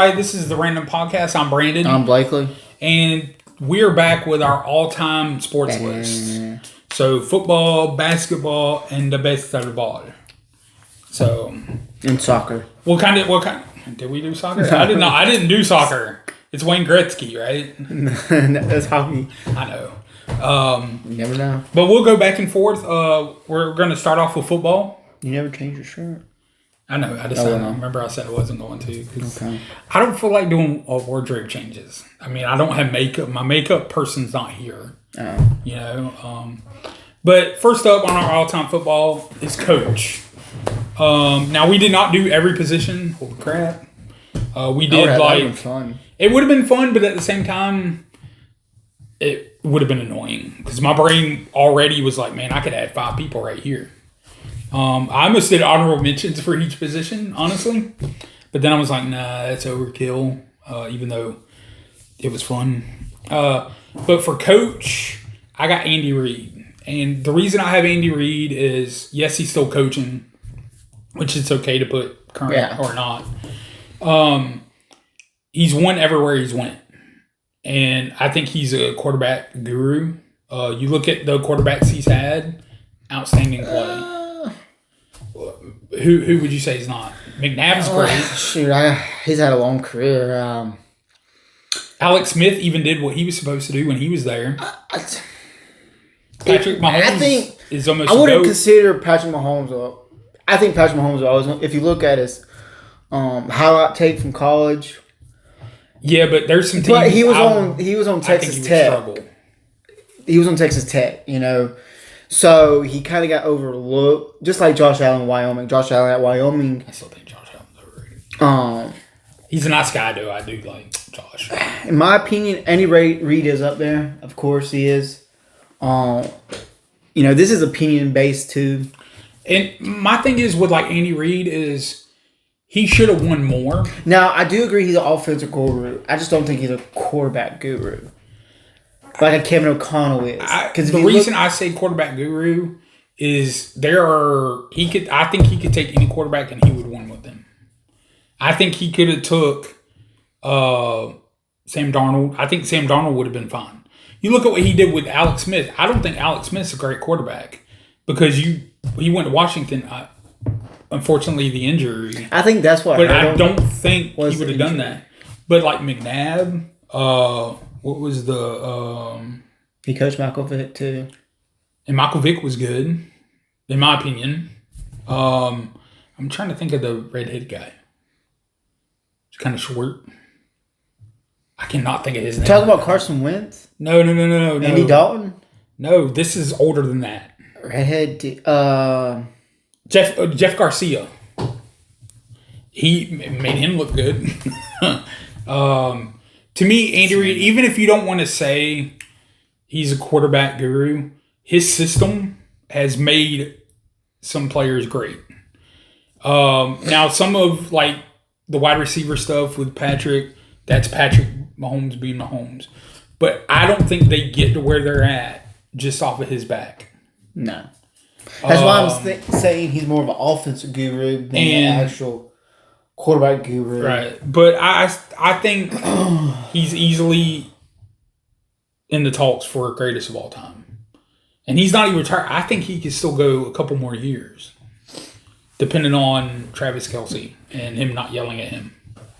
Hi, this is the Random Podcast. I'm Brandon. I'm Blakely. And we're back with our all-time sports list. So, football, basketball, and the best of all. So, And soccer. What kind? Did we do soccer? I didn't know. I didn't do soccer. It's Wayne Gretzky, right? That's hockey. I know. You never know. But we'll go back and forth. We're going to start off with football. You never change your shirt. I know. I remember I said I wasn't going to. Okay. I don't feel like doing wardrobe changes. I mean, I don't have makeup. My makeup person's not here. Oh. You know. But first up on our all-time football is coach. Now, we did not do every position. Holy crap. We did that would have been fun. It would have been fun, but at the same time, it would have been annoying. Because my brain already was like, man, I could add 5 people right here. I almost did honorable mentions for each position, honestly. But then I was like, nah, that's overkill, even though it was fun. But for coach, I got Andy Reid. And the reason I have Andy Reid is, yes, he's still coaching, which it's okay to put current or not. He's won everywhere he's went. And I think he's a quarterback guru. You look at the quarterbacks he's had, outstanding play. Who would you say is not? McNabb's great. Shoot, he's had a long career. Alex Smith even did what he was supposed to do when he was there. Patrick Mahomes is almost. I wouldn't consider Patrick Mahomes. I think Patrick Mahomes always. If you look at his highlight tape from college. Yeah, but there's some teams. But he was on Texas Tech. He was on Texas Tech, you know. So he kind of got overlooked, just like Josh Allen in Wyoming. Josh Allen at Wyoming. I still think Josh Allen's overrated. He's a nice guy, though. I do like Josh. In my opinion, Andy Reid is up there. Of course, he is. You know, this is opinion based too. And my thing is with like Andy Reid is he should have won more. Now, I do agree he's an offensive guru. I just don't think he's a quarterback guru. Like a Kevin O'Connell is. The reason I say quarterback guru is I think he could take any quarterback and he would win with them. I think he could have took Sam Darnold. I think Sam Darnold would have been fine. You look at what he did with Alex Smith. I don't think Alex Smith's a great quarterback because he went to Washington. Unfortunately, the injury. I think that's what. But I don't think he would have done that. But like McNabb, what was the? He coached Michael Vick too, and Michael Vick was good, in my opinion. I'm trying to think of the redhead guy. He's kind of short. I cannot think of his name. Talking about Carson Wentz? No. Andy Dalton? No, this is older than that. Redhead. Jeff Garcia. He made him look good. To me, Andy Reid, even if you don't want to say he's a quarterback guru, his system has made some players great. Now, some of like the wide receiver stuff with Patrick, that's Patrick Mahomes being Mahomes. But I don't think they get to where they're at just off of his back. No. That's why I'm saying he's more of an offensive guru than an actual quarterback guru. Right. But I think he's easily in the talks for greatest of all time. And he's not even retired. I think he could still go a couple more years, depending on Travis Kelce and him not yelling at him.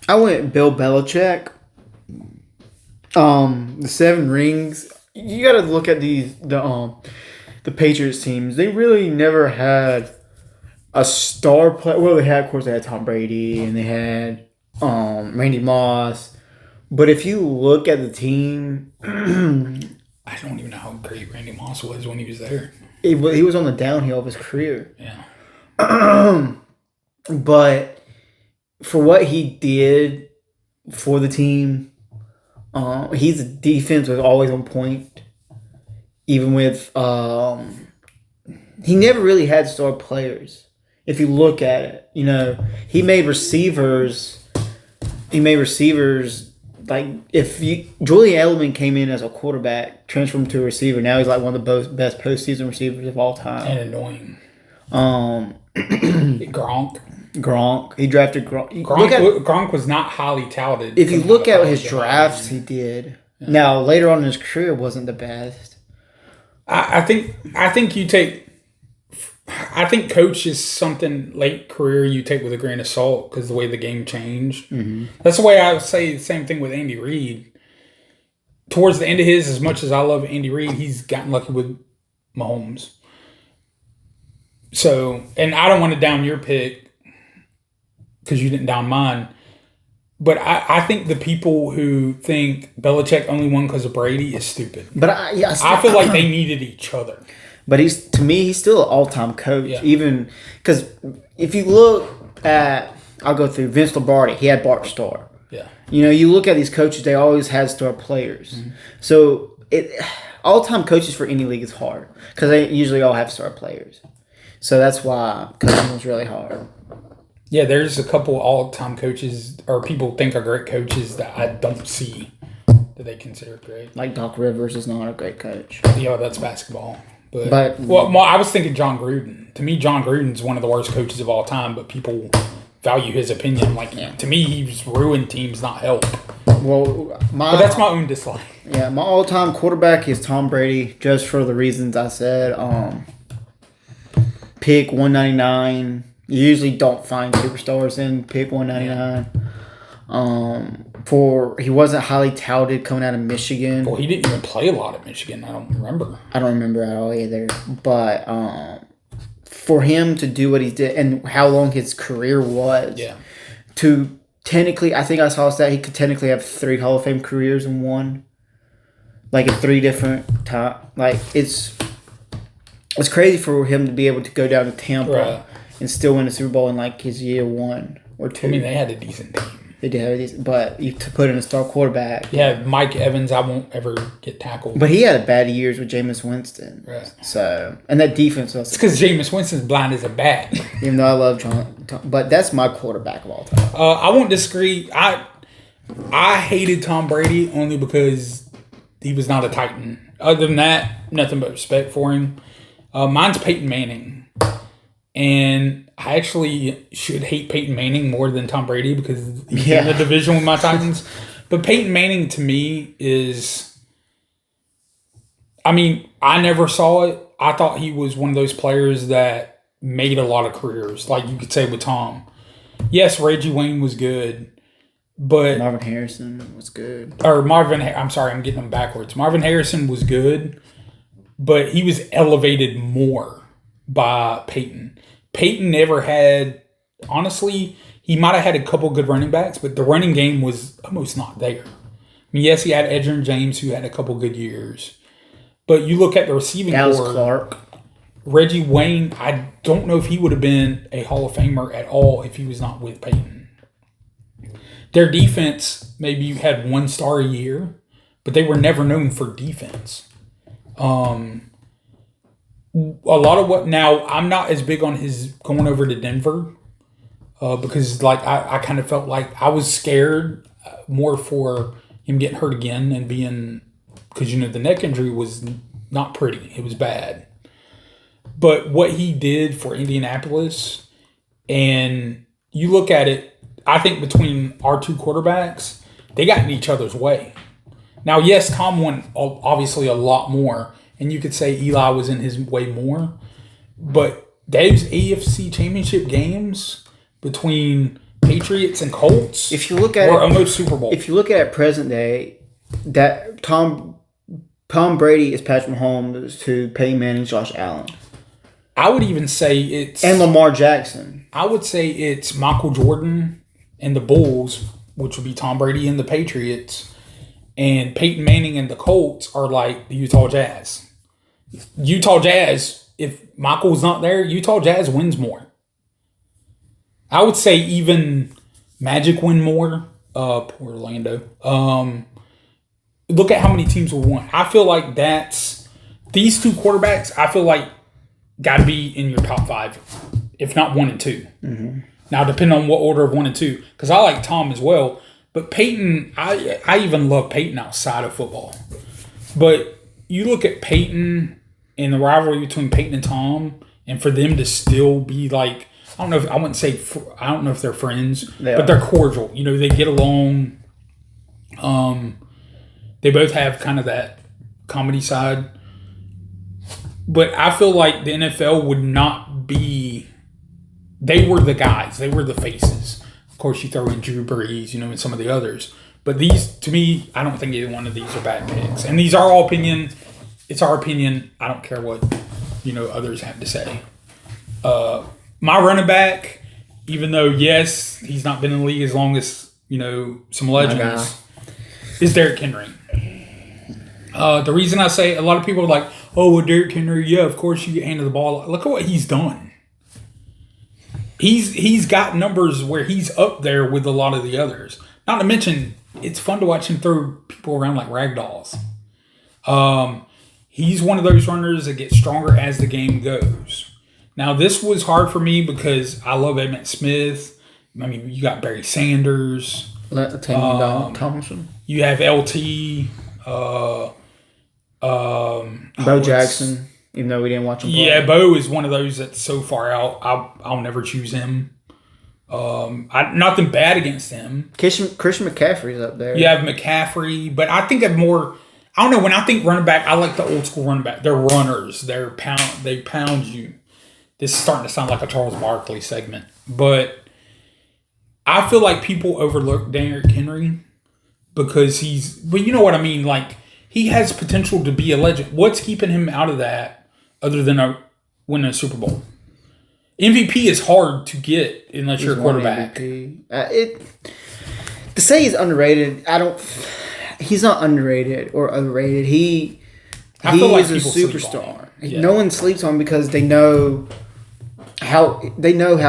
I went Bill Belichick. The 7 rings. You got to look at the Patriots teams. They really never had a star player. Well, they had, of course, they had Tom Brady and they had Randy Moss. But if you look at the team, I don't even know how great Randy Moss was when he was there. He was on the downhill of his career. Yeah. But for what he did for the team, his defense was always on point. Even with he never really had star players. If you look at it, you know, he made receivers like Julian Edelman came in as a quarterback, transformed to a receiver. Now he's like one of the best postseason receivers of all time. And annoying. Gronk. Gronk. He drafted Gronk. Gronk was not highly touted. If you look at his drafts, he did. Yeah. Now, later on in his career, wasn't the best. I think you take. I think coach is something late career you take with a grain of salt because the way the game changed. Mm-hmm. That's the way I would say the same thing with Andy Reid. Towards the end of his, as much as I love Andy Reid, he's gotten lucky with Mahomes. So, and I don't want to down your pick because you didn't down mine. But I think the people who think Belichick only won because of Brady is stupid. But I feel like they needed each other. But he's still an all-time coach. Yeah. Even because if you look at, I'll go through Vince Lombardi. He had Bart Starr. Yeah. You look at these coaches; they always had star players. Mm-hmm. So all-time coaches for any league is hard because they usually all have star players. So that's why coaching is really hard. Yeah, there's a couple all-time coaches or people think are great coaches that I don't see that they consider great. Like Doc Rivers is not a great coach. Yeah, that's basketball. But I was thinking John Gruden. To me, John Gruden's one of the worst coaches of all time, but people value his opinion. To me, he's ruined teams, not help. Well, but that's my own dislike. Yeah, my all-time quarterback is Tom Brady, just for the reasons I said. Pick 199. You usually don't find superstars in pick 199. He wasn't highly touted coming out of Michigan. Well, he didn't even play a lot at Michigan. I don't remember. I don't remember at all either. But for him to do what he did and how long his career was, to technically, I think I saw a stat he could technically have 3 Hall of Fame careers in one. Like in 3 different times. Like it's crazy for him to be able to go down to Tampa and still win a Super Bowl in like his year 1 or 2. I mean, they had a decent team. They did have a decent, but you to put in a star quarterback. Yeah, Mike Evans, I won't ever get tackled. But he had a bad years with Jameis Winston. Right. So, and that defense was. It's because Jameis Winston's blind as a bat. Even though I love John, but that's my quarterback of all time. I won't disagree. I hated Tom Brady only because he was not a Titan. Other than that, nothing but respect for him. Mine's Peyton Manning. And I actually should hate Peyton Manning more than Tom Brady because he's in the division with my Titans. But Peyton Manning to me is, I mean, I never saw it. I thought he was one of those players that made a lot of careers, like you could say with Tom. Yes, Reggie Wayne was good, but Marvin Harrison was good. I'm sorry, I'm getting them backwards. Marvin Harrison was good, but he was elevated more by Peyton. Peyton never had, honestly, he might have had a couple good running backs, but the running game was almost not there. I mean, yes, he had Edgerrin James, who had a couple good years. But you look at the receiving core. Clark. Reggie Wayne, I don't know if he would have been a Hall of Famer at all if he was not with Peyton. Their defense, maybe you had 1 star a year, but they were never known for defense. A lot of what now, I'm not as big on his going over to Denver because like I kind of felt like I was scared more for him getting hurt again and being, because the neck injury was not pretty. It was bad. But what he did for Indianapolis, and you look at it, I think between our 2 quarterbacks, they got in each other's way. Now, yes, Tom won obviously a lot more. And you could say Eli was in his way more. But Dave's AFC championship games between Patriots and Colts were almost Super Bowl. If you look at it present day, that Tom Brady is Patrick Mahomes to Peyton Manning, Josh Allen. I would even say it's... And Lamar Jackson. I would say it's Michael Jordan and the Bulls, which would be Tom Brady and the Patriots. And Peyton Manning and the Colts are like the Utah Jazz. Utah Jazz, if Michael's not there, Utah Jazz wins more. I would say even Magic win more. Poor Orlando. Look at how many teams will win. I feel like these 2 quarterbacks, I feel like got to be in your top 5, if not 1 and 2. Mm-hmm. Now, depending on what order of 1 and 2, because I like Tom as well. But Peyton, I even love Peyton outside of football. But you look at Peyton and the rivalry between Peyton and Tom, and for them to still be like, I don't know if I wouldn't say I don't know if they're friends, They but are. they're cordial. You know, they get along. They both have kind of that comedy side. But I feel like the NFL would not be. They were the guys. They were the faces. Of course, you throw in Drew Brees, you know, and some of the others. But these, to me, I don't think either one of these are bad picks. And these are all opinion. It's our opinion. I don't care what, you know, others have to say. My running back, even though, yes, he's not been in the league as long as, you know, some legends, is Derrick Henry. The reason I say, a lot of people are like, oh, well, Derrick Henry, yeah, of course you get handed the ball. Look at what he's done. He's got numbers where he's up there with a lot of the others. Not to mention, it's fun to watch him throw people around like rag dolls. He's one of those runners that gets stronger as the game goes. Now, this was hard for me because I love Emmitt Smith. I mean, you got Barry Sanders. Tomlinson. You have LT. Bo Jackson, even though we didn't watch him play. Yeah, Bo is one of those that's so far out. I'll never choose him. Nothing bad against him. Christian McCaffrey's up there. You have McCaffrey, but I think of more. I don't know. When I think running back, I like the old school running back. They're runners. They pound you. This is starting to sound like a Charles Barkley segment, but I feel like people overlook Derrick Henry because but you know what I mean. Like, he has potential to be a legend. What's keeping him out of that other than winning a Super Bowl? MVP is hard to get unless you're a quarterback. To say he's underrated, he's not underrated or overrated. He like is a people sleep on superstar. him. Yeah. No one sleeps on him because they know how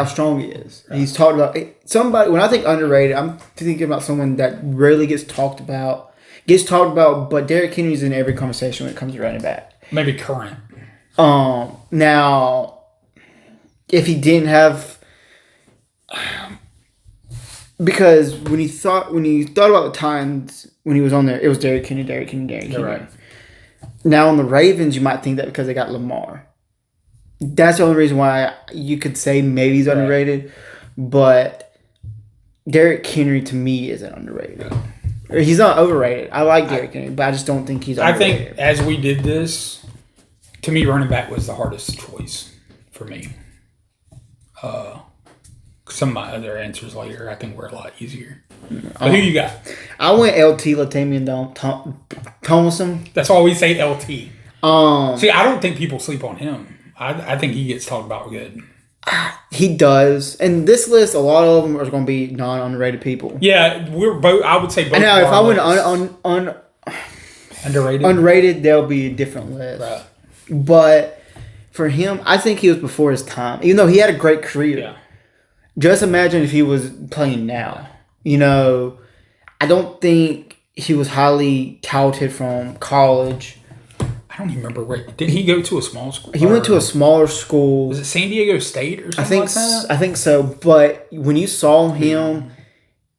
strong he is. Right. He's talked about somebody. When I think underrated, I'm thinking about someone that rarely gets talked about. But Derrick Henry's in every conversation when it comes to running back. Maybe current. Now, if he didn't have, because when you thought about the times when he was on there, it was Derrick Henry. Right. Now on the Ravens, you might think that because they got Lamar. That's the only reason why you could say maybe he's underrated, but Derrick Henry to me isn't underrated. He's not overrated. I like Derrick Henry, but I just don't think he's underrated. I think as we did this, to me, running back was the hardest choice for me. Some of my other answers later, I think, were a lot easier. But who you got? I went LT, Latavian Tomlinson. That's why we say LT. See, I don't think people sleep on him. I think he gets talked about good. He does. And this list, a lot of them are going to be non-underrated people. Yeah, we're both. I would say both. Now, if I went unrated, there'll be a different list. Right. But for him, I think he was before his time. Even though he had a great career. Yeah. Just imagine if he was playing now. You know, I don't think he was highly touted from college. I don't even remember where. Did he go to a small school? He went to a smaller school. Was it San Diego State or something like that? I think so. But when you saw him,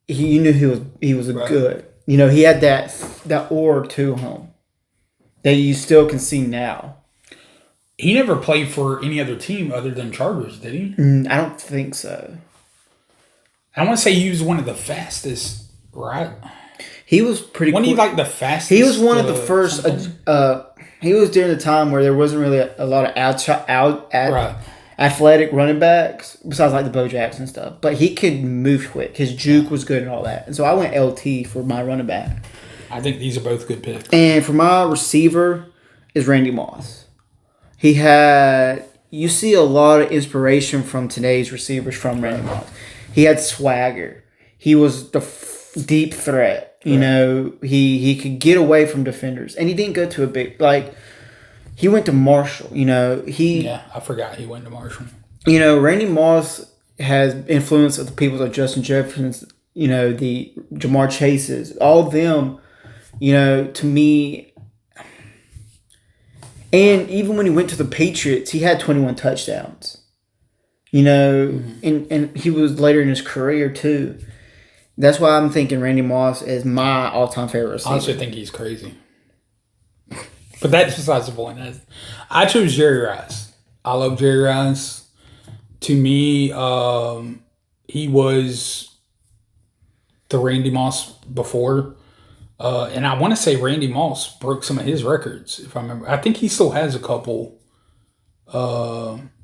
you knew he was good. You know, he had that aura to him that you still can see now. He never played for any other team other than Chargers, did he? I don't think so. I want to say he was one of the fastest, right? He was pretty. Wasn't he like the fastest? He was one of the first. He was during the time where there wasn't really a lot of athletic running backs besides like the Bo Jackson stuff. But he could move quick. His juke was good and all that. And so I went LT for my running back. I think these are both good picks. And for my receiver is Randy Moss. You see a lot of inspiration from today's receivers from Randy Moss. He had swagger. He was the deep threat. You know, he could get away from defenders. And he didn't go to a big, he went to Marshall. You know, I forgot he went to Marshall. You know, Randy Moss has influence of the people like Justin Jefferson, you know, the Jamar Chases, all of them, you know, to me. And even when he went to the Patriots, he had 21 touchdowns. You know, and he was later in his career too. That's why I'm thinking Randy Moss is my all-time favorite receiver. I honestly think he's crazy. But that's besides the point. I chose Jerry Rice. I love Jerry Rice. to me, he was the Randy Moss before. And I want to say Randy Moss broke some of his records, if I remember. I think he still has a couple.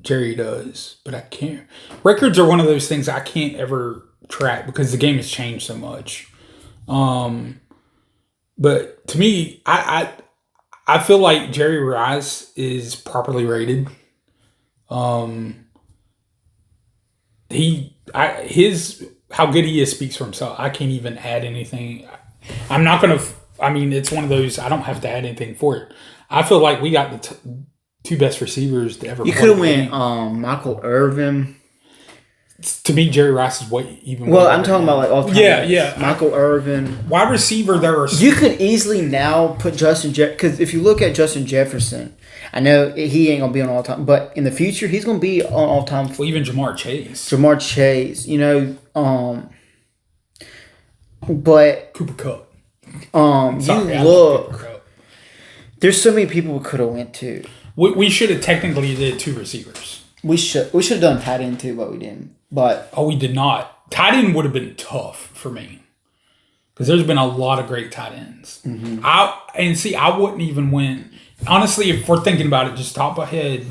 Jerry does, but I can't. Records are one of those things I can't ever track because the game has changed so much. But to me, I feel like Jerry Rice is properly rated. His how good he is speaks for himself. I can't even add anything. I'm not gonna. I mean, it's one of those. I don't have to add anything for it. I feel like we got the two best receivers to ever. You could have went Michael Irvin. To me, Jerry Rice is way even. Well, I'm talking about like all time. Yeah. Michael Irvin, wide receiver. You could easily now put Justin because if you look at Justin Jefferson, I know he ain't gonna be on all time, but in the future he's gonna be on all time. Well, even Jamar Chase. But Cooper Kupp. There's so many people we could have went to. We should have technically did two receivers. We should have done tight end too, but we didn't. But we did not. Tight end would have been tough for me because there's been a lot of great tight ends. Mm-hmm. I wouldn't even win. Honestly, if we're thinking about it, just top of head,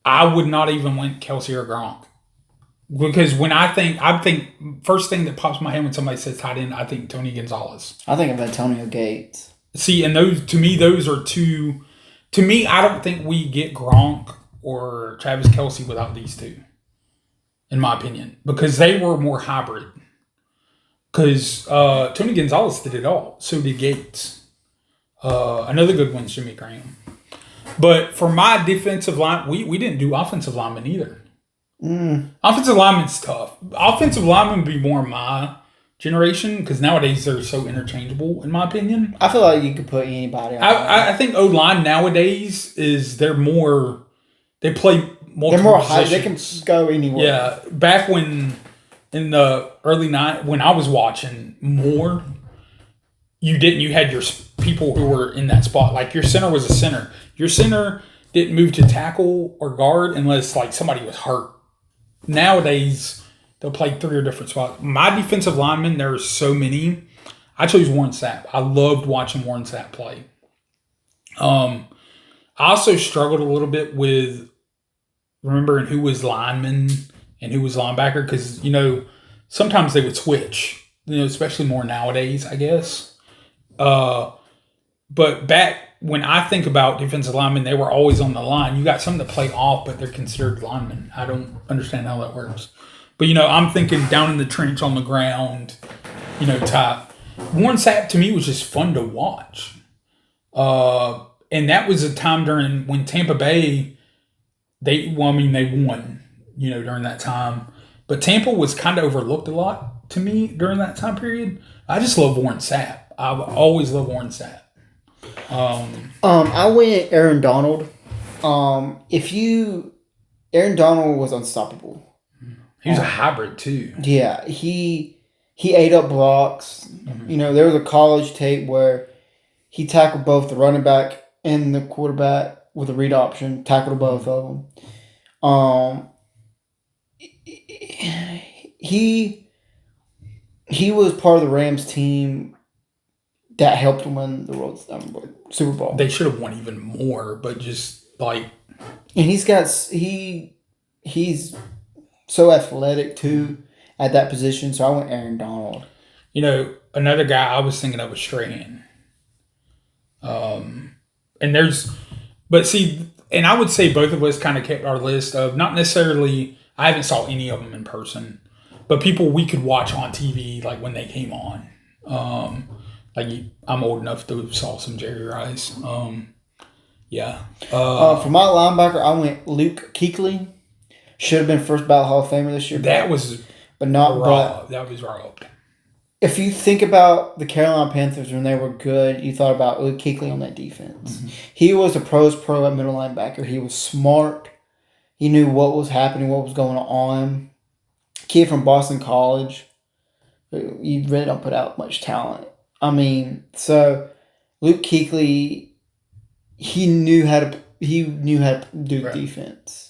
I would not even win Kelsey or Gronk because when I think first thing that pops in my head when somebody says tight end, I think Tony Gonzalez. I think of Antonio Gates. See, and those are two. To me, I don't think we get Gronk or Travis Kelce without these two, in my opinion, because they were more hybrid. Because Tony Gonzalez did it all. So did Gates. Another good one's Jimmy Graham. But for my defensive line, we didn't do offensive linemen either. Offensive linemen's tough. Offensive linemen would be more my generation because nowadays they're so interchangeable, in my opinion. I feel like you could put anybody on. I think O-line nowadays they play multiple They're more positions. high. They can go anywhere. Yeah. Back when in the early when I was watching more, you had your people who were in that spot. Like your center was a center. Your center didn't move to tackle or guard unless like somebody was hurt. Nowadays, they'll play three or different spots. My defensive linemen, there are so many. I chose Warren Sapp. I loved watching Warren Sapp play. I also struggled a little bit with remembering who was lineman and who was linebacker because, sometimes they would switch, especially more nowadays, I guess. But back when I think about defensive linemen, they were always on the line. You got some that play off, but they're considered linemen. I don't understand how that works. But, I'm thinking down in the trench on the ground, type. Warren Sapp, to me, was just fun to watch. And that was a time when Tampa Bay, they won, during that time. But Tampa was kind of overlooked a lot to me during that time period. I just love Warren Sapp. I've always loved Warren Sapp. I went Aaron Donald. Aaron Donald was unstoppable. He was a hybrid too. Yeah, he ate up blocks. Mm-hmm. There was a college tape where he tackled both the running back and the quarterback with a read option. Tackled both of them. He was part of the Rams team that helped him win the Super Bowl. They should have won even more, but just like. And he's so athletic too at that position. So I went Aaron Donald. Another guy I was thinking of was Strahan. And I would say both of us kind of kept our list of not necessarily. I haven't saw any of them in person, but people we could watch on TV like when they came on. I'm old enough to have saw some Jerry Rice. Yeah. For my linebacker, I went Luke Kuechly. Should have been first ballot Hall of Famer this year. That was robbed. That was robbed. If you think about the Carolina Panthers when they were good, you thought about Luke Kuechly on that defense. Mm-hmm. He was a pro's pro at middle linebacker. He was smart. He knew what was happening, what was going on. Kid from Boston College. You really don't put out much talent. So Luke Kuechly, he knew how to do defense.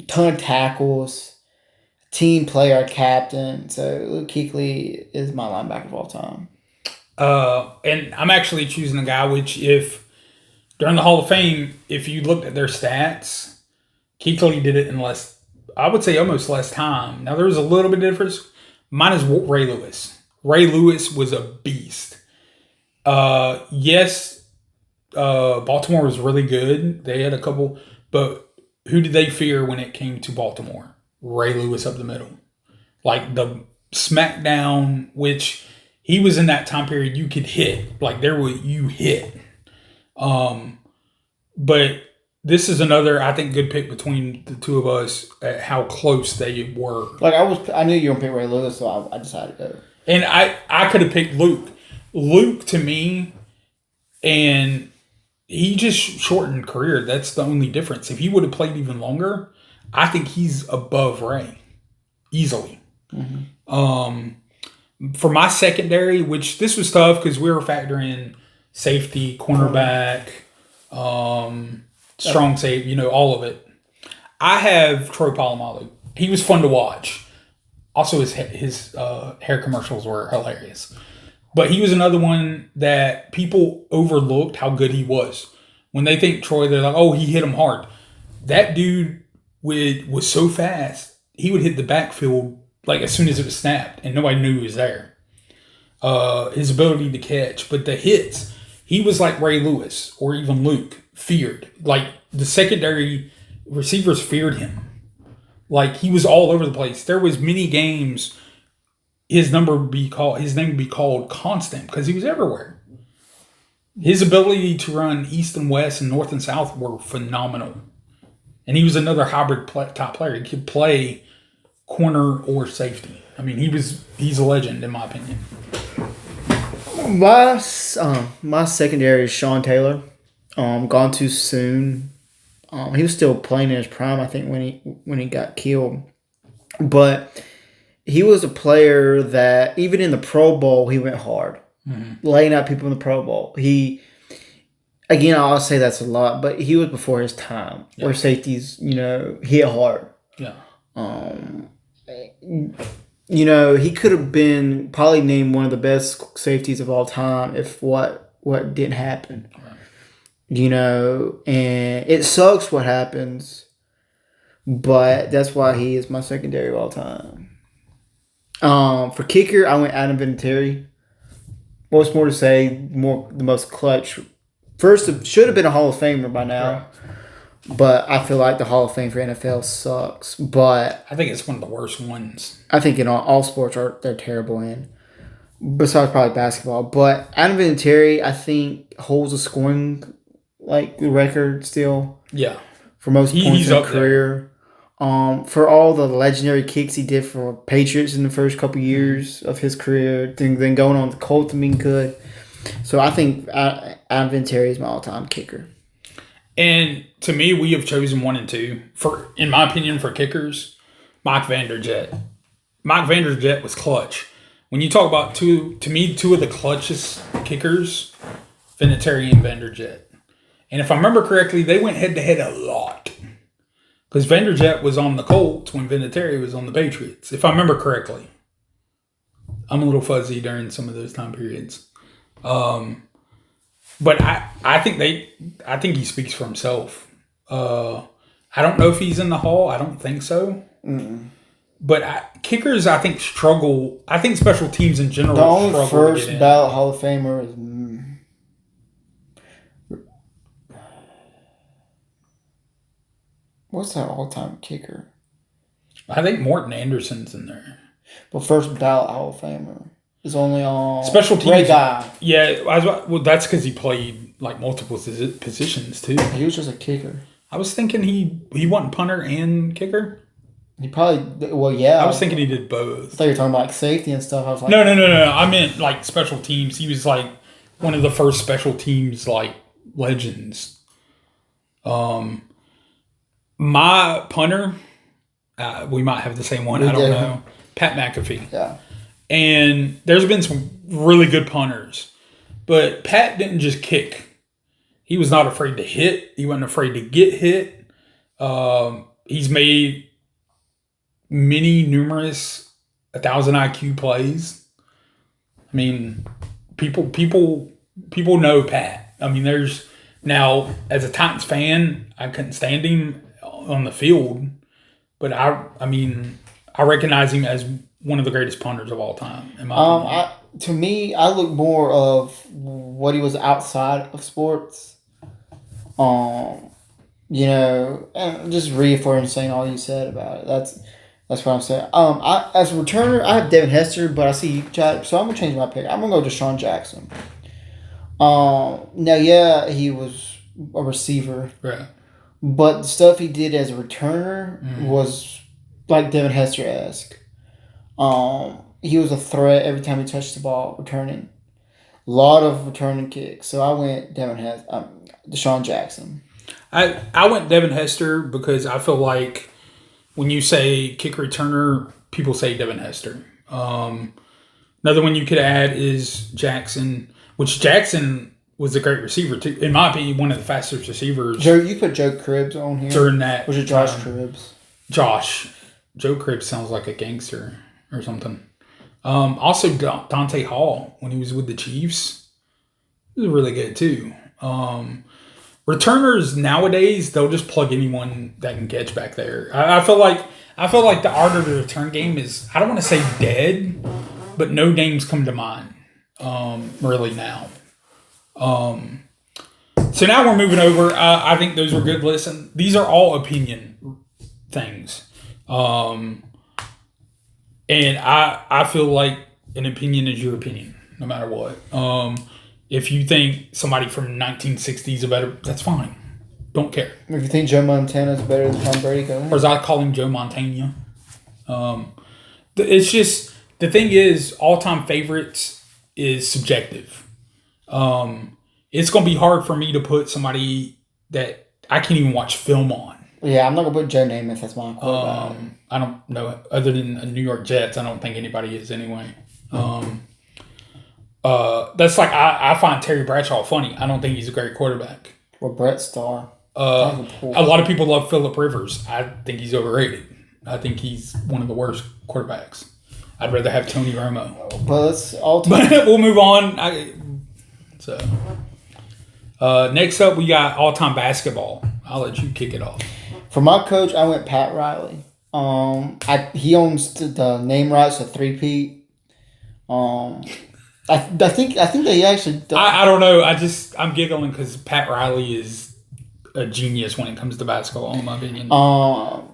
ton of tackles, team player, captain. So Luke Kuechly is my linebacker of all time. And I'm actually choosing a guy which, if during the Hall of Fame, if you looked at their stats, Kuechly did it in less, I would say almost less time. Now, there's a little bit of difference. Mine is Ray Lewis. Ray Lewis was a beast. Yes, Baltimore was really good. They had a couple, but who did they fear when it came to Baltimore? Ray Lewis up the middle. Like the smackdown, which he was in that time period you could hit. Like you hit. But this is another, I think, good pick between the two of us at how close they were. Like I knew you were gonna pick Ray Lewis, so I decided to go. And I could have picked Luke. Luke, to me, and he just shortened career. That's the only difference. If he would have played even longer, I think he's above Ray easily. For my secondary, which this was tough because we were factoring safety, cornerback, strong safety, all of it. I have Troy Polamalu. He was fun to watch. Also, his hair commercials were hilarious. But he was another one that people overlooked how good he was. When they think Troy, they're like, oh, he hit him hard. That dude was so fast, he would hit the backfield like as soon as it was snapped, and nobody knew he was there. His ability to catch. But the hits, he was like Ray Lewis or even Luke, feared. Like the secondary receivers feared him. Like he was all over the place. There was many games his name would be called constant because he was everywhere. His ability to run east and west and north and south were phenomenal. And he was another hybrid top player. He could play corner or safety. I mean, he's a legend in my opinion. My secondary is Sean Taylor. Gone too soon. He was still playing in his prime, I think, when he got killed. But he was a player that even in the Pro Bowl he went hard, laying out people in the Pro Bowl. I'll say that's a lot, but he was before his time. Yeah. Where safeties, hit hard. Yeah. He could have been probably named one of the best safeties of all time if what didn't happen. Right. And it sucks what happens, but that's why he is my secondary of all time. For kicker, I went Adam Vinatieri. What's more to say? The most clutch. First, should have been a Hall of Famer by now. Right. But I feel like the Hall of Fame for NFL sucks. But I think it's one of the worst ones. I think in all sports they're terrible in. Besides probably basketball. But Adam Vinatieri, I think, holds a scoring record still. Yeah. For most points in his career. For all the legendary kicks he did for Patriots in the first couple years of his career, then going on the Colts and being good. So I think Adam Vinatieri is my all-time kicker. And to me, we have chosen 1 and 2. In my opinion, for kickers, Mike Vanderjagt. Mike Vanderjagt was clutch. When you talk about two of the clutchest kickers, Vinatieri and Vanderjagt. And if I remember correctly, they went head-to-head a lot. Because Vanderjagt was on the Colts when Vinatieri was on the Patriots, if I remember correctly. I'm a little fuzzy during some of those time periods. But I think he speaks for himself. I don't know if he's in the Hall. I don't think so. Mm-mm. But kickers, I think, struggle. I think special teams in general struggle. The only first ballot Hall of Famer is... What's that all-time kicker? I think Morton Anderson's in there. But first ballot Hall of Famer is only on special teams. Ray Guy. Yeah, that's because he played multiple positions too. He was just a kicker. I was thinking he wasn't punter and kicker. He probably yeah. I was thinking he did both. I thought you were talking about safety and stuff. I was like, no. I meant special teams. He was one of the first special teams legends. My punter, we might have the same one. I don't know. Pat McAfee. Yeah. And there's been some really good punters. But Pat didn't just kick. He was not afraid to hit. He wasn't afraid to get hit. He's made numerous 1,000 IQ plays. I mean, people know Pat. I mean, there's now as a Titans fan, I couldn't stand him on the field, but I mean, I recognize him as one of the greatest punters of all time. In my opinion. To me, I look more of what he was outside of sports. You know, and just reaffirming saying all you said about it. That's what I'm saying. As a returner, I have Devin Hester, but I see Jack, so I'm gonna change my pick. I'm gonna go Deshaun Jackson. Now, yeah, he was a receiver, right? But the stuff he did as a returner was like Devin Hester-esque. He was a threat every time he touched the ball, returning. A lot of returning kicks. So I went Deshaun Jackson. I went Devin Hester because I feel like when you say kick returner, people say Devin Hester. Another one you could add is Jackson, which Jackson was a great receiver too. In my opinion, one of the fastest receivers. Joe, you put Joe Cribbs on here during that. Was it Josh Cribbs? Joe Cribbs sounds like a gangster or something. Also, Dante Hall, when he was with the Chiefs, he was really good too. Returners nowadays, they'll just plug anyone that can catch back there. I feel like the art of the return game is, I don't want to say dead, but no names come to mind really now. So now we're moving over. I think those were good lists. And these are all opinion things. And I feel like an opinion is your opinion, no matter what. If you think somebody from 1960s is better, that's fine. Don't care. If you think Joe Montana is better than Tom Brady, go ahead. Or as I call him, Joe Montana. It's just, the thing is, all-time favorites is subjective. It's going to be hard for me to put somebody that I can't even watch film on. Yeah, I'm not going to put Joe Namath as my quarterback. I don't know. Other than the New York Jets, I don't think anybody is anyway. That's like, I find Terry Bradshaw funny. I don't think he's a great quarterback. Or Brett Starr. A lot of people love Phillip Rivers. I think he's overrated. I think he's one of the worst quarterbacks. I'd rather have Tony Romo. But let's all But we'll move on. Next up, we got all-time basketball. I'll let you kick it off. For my coach, I went Pat Riley. He owns the name rights to three-peat. I think they actually. I don't know. I'm giggling because Pat Riley is a genius when it comes to basketball, in my opinion. The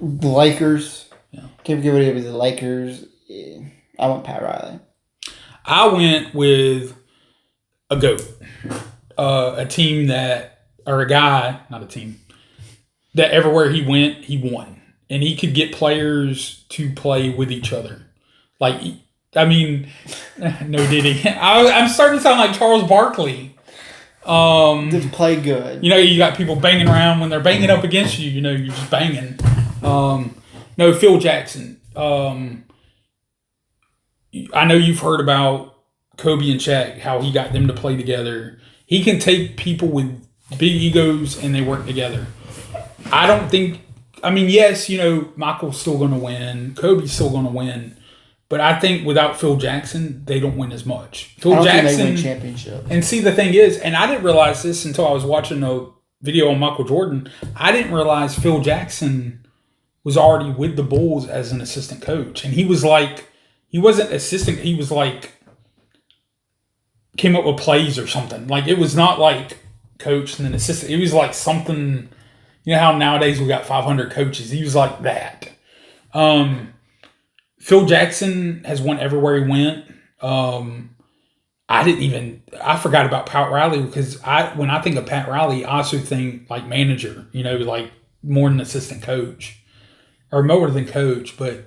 Lakers. Yeah. Can't give it to the Lakers. Yeah. I went Pat Riley. I went with a GOAT. A team or a guy, not a team, that everywhere he went, he won. And he could get players to play with each other. Like, I mean, no did he. I'm starting to sound like Charles Barkley. Did play good. You know, you got people banging around when they're banging up against you. You know, you're just banging. No, Phil Jackson. I know you've heard about Kobe and Shaq, how he got them to play together. He can take people with big egos and they work together. I don't think, I mean, yes, you know, Michael's still going to win. Kobe's still going to win. But I think without Phil Jackson, they don't win as much. Phil Jackson, think they win championship. And see, the thing is, and I didn't realize this until I was watching a video on Michael Jordan. I didn't realize Phil Jackson was already with the Bulls as an assistant coach. And he was like, he wasn't assistant, he was like, came up with plays or something. Like, it was not like coach and then assistant. It was like something, you know how nowadays we got 500 coaches. He was like that. Phil Jackson has won everywhere he went. I forgot about Pat Riley because when I think of Pat Riley, I also think like manager, you know, like more than assistant coach or more than coach. But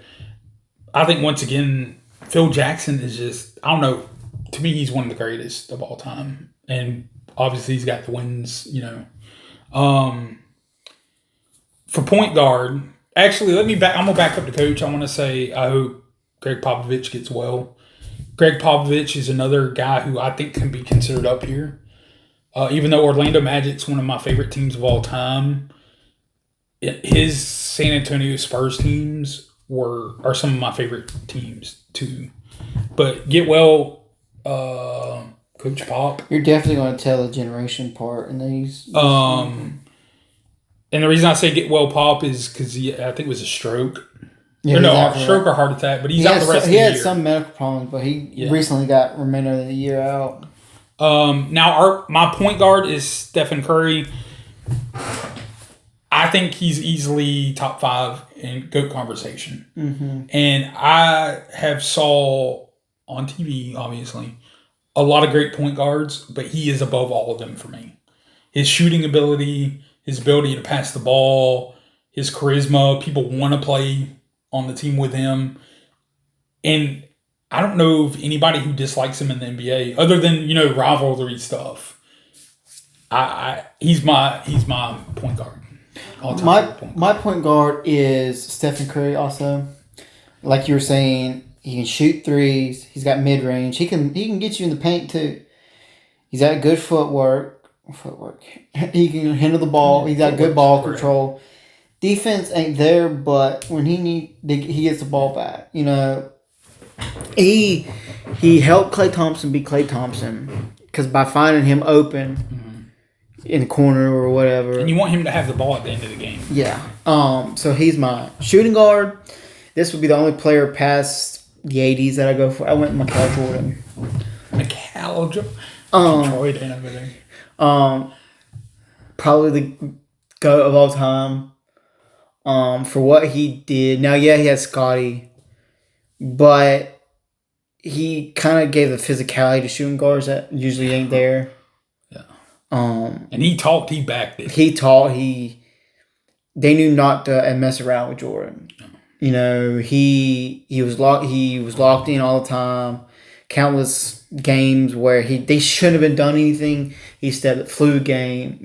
I think once again, Phil Jackson is just, I don't know, to me, he's one of the greatest of all time. And obviously he's got the wins, you know. For point guard, actually, I'm going to back up the coach. I want to say I hope Greg Popovich gets well. Greg Popovich is another guy who I think can be considered up here. Even though Orlando Magic's one of my favorite teams of all time, his San Antonio Spurs teams are some of my favorite teams too. But get well, Coach Pop. You're definitely going to tell the generation part in these. And the reason I say get well Pop is because I think it was a stroke. Yeah, Or no, stroke or heart attack, but he's out the rest of the year. He had some medical problems, but he recently got remainder of the year out. Now, my point guard is Stephen Curry. I think he's easily top 5 in GOAT conversation. Mm-hmm. And I have saw on TV, obviously, a lot of great point guards, but he is above all of them for me. His shooting ability, his ability to pass the ball, his charisma, people want to play on the team with him. And I don't know of anybody who dislikes him in the NBA other than, rivalry stuff. He's my point guard. My point guard is Stephen Curry also. Like you were saying, he can shoot threes. He's got mid range. He can get you in the paint too. He's got good footwork. He can handle the ball. He's got good ball control. Defense ain't there, but when he gets the ball back, he helped Klay Thompson be Klay Thompson because by finding him open in the corner or whatever, and you want him to have the ball at the end of the game. Yeah. So he's my shooting guard. This would be the only player past the 80s that I go for. I went Michael Jordan. Michael Jordan. Detroit and everything. Probably the GOAT of all time. For what he did. Now, yeah, he had Scotty, but he kind of gave the physicality to shooting guards that usually ain't there. Yeah. And he backed it. They knew not to mess around with Jordan. Yeah. He was locked in all the time. Countless games where they shouldn't have been done anything. He flew the game.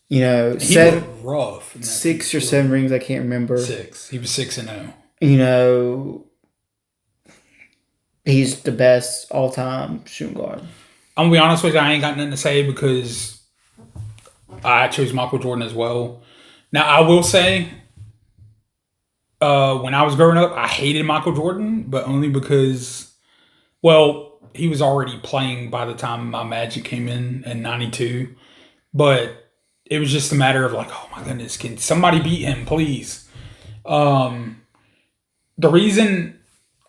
He was rough. 6 or 7 rings, I can't remember. 6. He was 6-0. He's the best all time shooting guard. I'm gonna be honest with you, I ain't got nothing to say because I chose Michael Jordan as well. Now I will say, when I was growing up, I hated Michael Jordan, but only because, he was already playing by the time my Magic came in '92. But it was just a matter of like, oh my goodness, can somebody beat him, please? The reason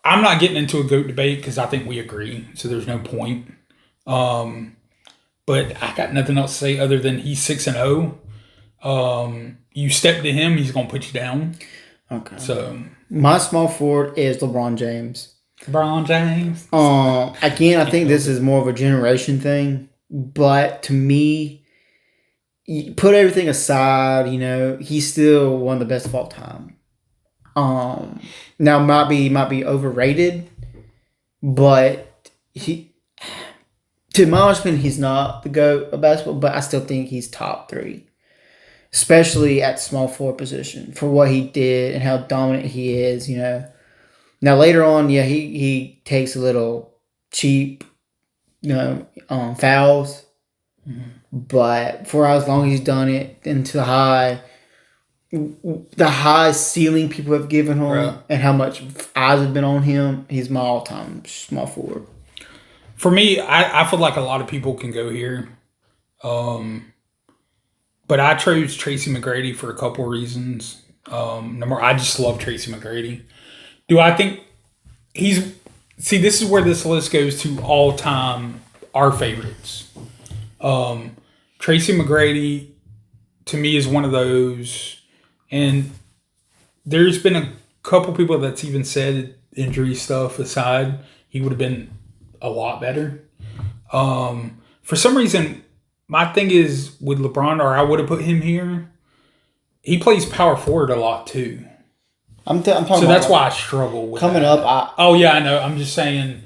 I'm not getting into a GOAT debate because I think we agree, so there's no point. But I got nothing else to say other than he's 6-0. You step to him, he's gonna put you down. Okay. So my small forward is LeBron James. Again, I think this is more of a generation thing, but to me, put everything aside, he's still one of the best of all time. Now might be overrated, but to my honest opinion, he's not the GOAT of basketball, but I still think he's top 3. Especially at small forward position for what he did and how dominant he is, Now later on, he takes a little cheap, fouls. Mm-hmm. But for as long as he's done it into the high ceiling people have given him, right, and how much eyes have been on him, he's my all-time small forward. For me, I feel like a lot of people can go here. But I chose Tracy McGrady for a couple of reasons. I just love Tracy McGrady. Do I think this is where this list goes to all time, our favorites. Tracy McGrady, to me, is one of those. And there's been a couple people that's even said, injury stuff aside, he would have been a lot better. For some reason, my thing is with LeBron, or I would have put him here, he plays power forward a lot too. I'm talking so that's why I struggle with coming that. up. Oh yeah, I know. I'm just saying,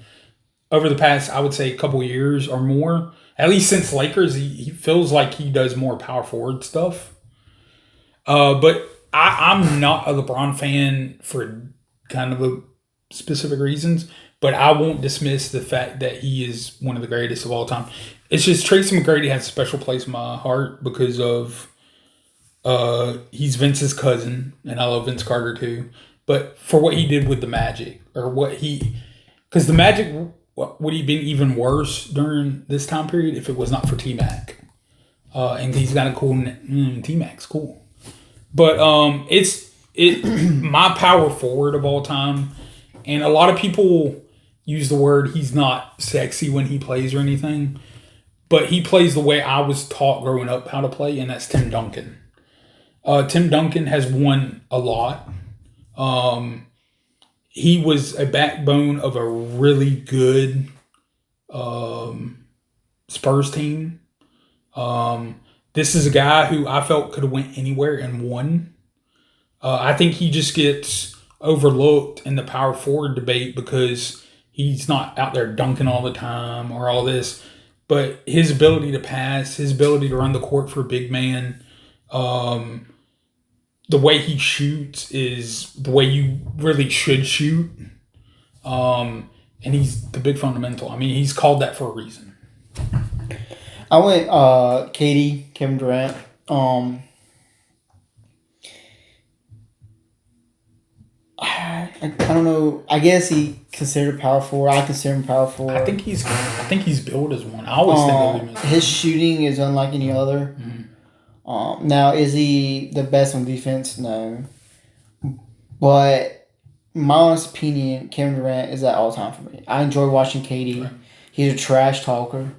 over the past, I would say, couple years or more, at least since Lakers, he feels like he does more power forward stuff. But I'm not a LeBron fan for kind of a specific reasons, but I won't dismiss the fact that he is one of the greatest of all time. It's just Tracy McGrady has a special place in my heart because of He's Vince's cousin, and I love Vince Carter too. But for what he did with the Magic, because the Magic would he been even worse during this time period if it was not for T Mac. And he's got a cool T Mac's cool, but it's my power forward of all time, and a lot of people use the word he's not sexy when he plays or anything, but he plays the way I was taught growing up how to play, and that's Tim Duncan. Tim Duncan has won a lot. He was a backbone of a really good Spurs team. This is a guy who I felt could have went anywhere and won. I think he just gets overlooked in the power forward debate because he's not out there dunking all the time or all this. But his ability to pass, his ability to run the court for a big man, the way he shoots is the way you really should shoot. And he's the big fundamental. I mean, he's called that for a reason. I went KD, Kevin Durant. I don't know. I guess he considered power forward. I consider him power forward. I think he's billed as one. I always think of him as his shooting is unlike any other. Mm-hmm. Now, is he the best on defense? No. But my honest opinion, Kevin Durant is at all time for me. I enjoy watching KD. Right. He's a trash talker.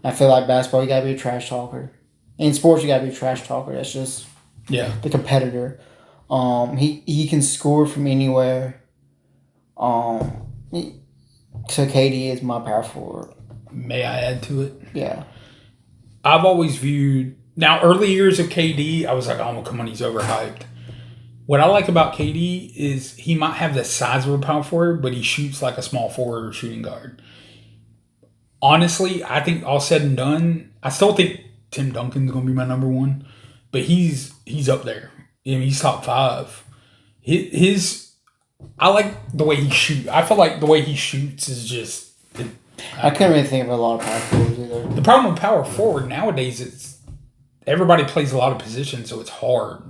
I feel like basketball, you gotta be a trash talker. In sports, you gotta be a trash talker. That's just the competitor. He can score from anywhere. So KD is my power forward. May I add to it? Yeah. I've always viewed early years of KD, I was like, oh, come on, he's overhyped. What I like about KD is he might have the size of a power forward, but he shoots like a small forward or shooting guard. Honestly, I think all said and done, I still think Tim Duncan's going to be my number one, but he's up there. I mean, he's top 5. I like the way he shoots. I feel like the way he shoots is just. I can't really think of a lot of power forwards either. The problem with power forward nowadays is everybody plays a lot of positions, so it's hard.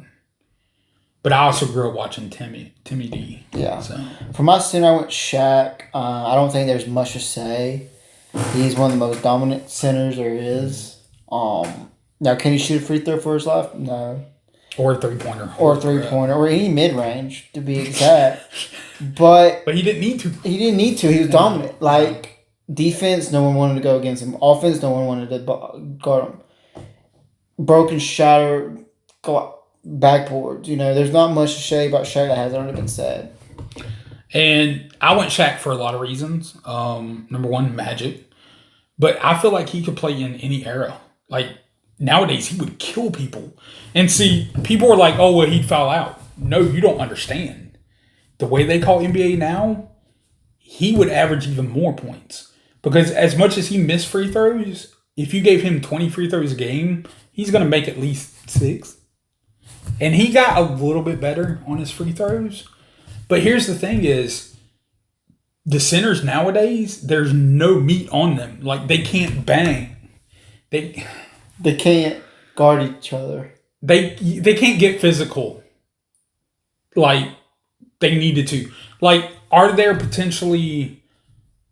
But I also grew up watching Timmy D. Yeah. So. For my center, I went Shaq. I don't think there's much to say. He's one of the most dominant centers there is. Now, can he shoot a free throw for his life? No. Or a three-pointer. Or any mid-range, to be exact. But he didn't need to. He didn't need to. He was dominant. Like, defense, no one wanted to go against him. Offense, no one wanted to guard him. Broken, shattered, backboards. There's not much to say about Shaq that hasn't already been said. And I went Shaq for a lot of reasons. Number one, Magic. But I feel like he could play in any era. Like, nowadays, he would kill people. And see, people are like, oh, well, he'd foul out. No, you don't understand. The way they call NBA now, he would average even more points. Because as much as he missed free throws, if you gave him 20 free throws a game, he's going to make at least 6. And he got a little bit better on his free throws. But here's the thing is, the centers nowadays, there's no meat on them. Like, they can't bang. They can't guard each other. They can't get physical like they needed to. Like, are there potentially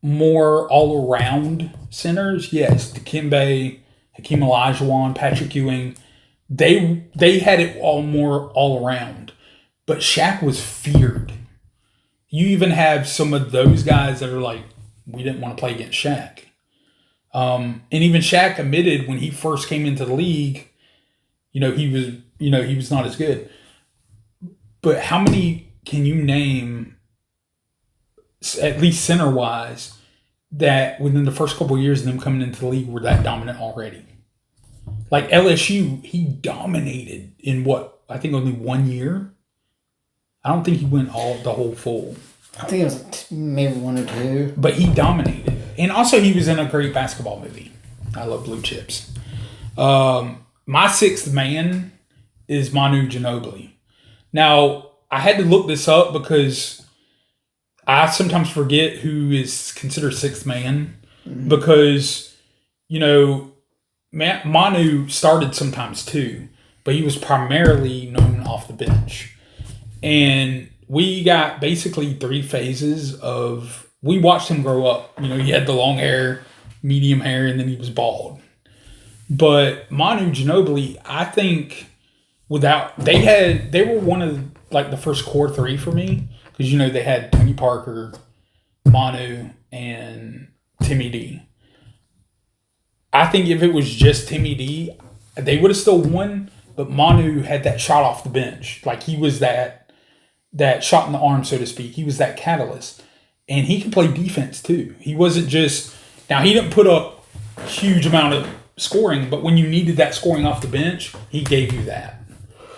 more all-around centers? Yes. Dikembe, Hakeem Olajuwon, Patrick Ewing. They had it more all around. But Shaq was feared. You even have some of those guys that are like, we didn't want to play against Shaq. And even Shaq admitted when he first came into the league, he was not as good. But how many can you name, at least center-wise, that within the first couple of years of them coming into the league were that dominant already? Like LSU, he dominated in I think only 1 year. I don't think he went the whole full. I think it was maybe 1 or 2. But he dominated. And also he was in a great basketball movie. I love Blue Chips. My sixth man is Manu Ginobili. Now, I had to look this up because I sometimes forget who is considered sixth man. Mm-hmm. Because, Manu started sometimes too. but he was primarily known off the bench. And we got basically 3 phases of, we watched him grow up. You know, he had the long hair, medium hair, and then he was bald. But Manu Ginobili, I think they were one of like the first core 3 for me. Because, you know, they had Tony Parker, Manu, and Timmy D. I think if it was just Timmy D, they would have still won. But Manu had that shot off the bench. Like, he was that shot in the arm, so to speak. He was that catalyst. And he could play defense, too. He wasn't just... Now, he didn't put up a huge amount of scoring, but when you needed that scoring off the bench, he gave you that.